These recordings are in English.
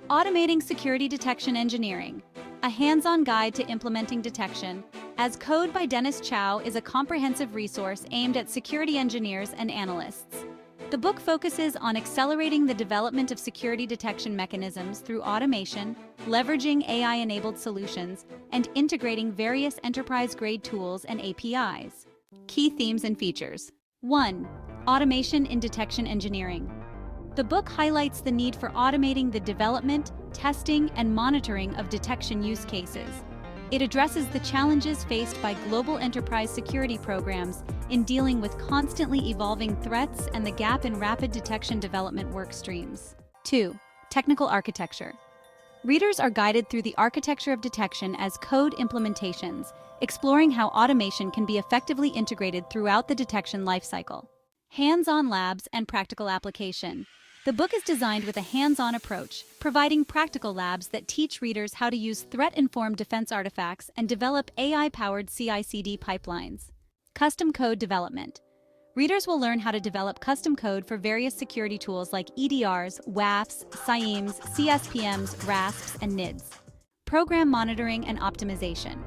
Automating Security Detection Engineering, a hands-on guide to implementing detection as code by Dennis Chow is a comprehensive resource aimed at security engineers and analysts. The book focuses on accelerating the development of security detection mechanisms through automation, leveraging AI-enabled solutions, and integrating various enterprise-grade tools and APIs. Key themes and features. 1. Automation in detection engineering. The book highlights the need for automating the development, testing, and monitoring of detection use cases. It addresses the challenges faced by global enterprise security programs in dealing with constantly evolving threats and the gap in rapid detection development work streams. 2. Technical architecture. Readers are guided through the architecture of detection as code implementations, exploring how automation can be effectively integrated throughout the detection lifecycle. Hands-on labs and practical application. The book is designed with a hands-on approach, providing practical labs that teach readers how to use threat-informed defense artifacts and develop AI-powered CI/CD pipelines. Custom code development. Readers will learn how to develop custom code for various security tools like EDRs, WAFs, SIEMs, CSPMs, RASPs, and NIDs. Program monitoring and optimization.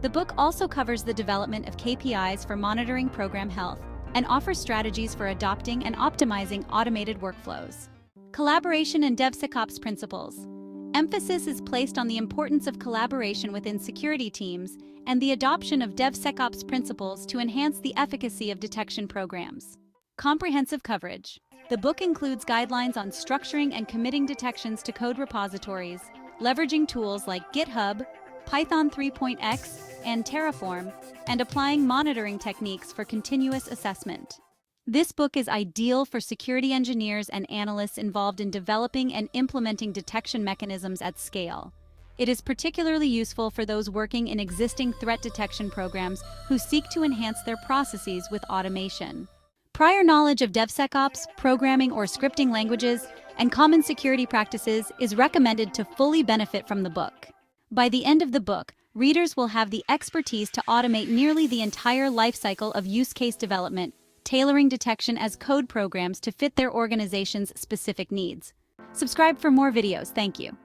The book also covers the development of KPIs for monitoring program health and offers strategies for adopting and optimizing automated workflows. Collaboration and DevSecOps principles. Emphasis is placed on the importance of collaboration within security teams and the adoption of DevSecOps principles to enhance the efficacy of detection programs. Comprehensive coverage. The book includes guidelines on structuring and committing detections to code repositories, leveraging tools like GitHub, Python 3.x, and Terraform, and applying monitoring techniques for continuous assessment. This book is ideal for security engineers and analysts involved in developing and implementing detection mechanisms at scale. It is particularly useful for those working in existing threat detection programs who seek to enhance their processes with automation. Prior knowledge of DevSecOps, programming or scripting languages, and common security practices is recommended to fully benefit from the book. By the end of the book, readers will have the expertise to automate nearly the entire lifecycle of use case development, tailoring detection as code programs to fit their organization's specific needs. Subscribe for more videos. Thank you.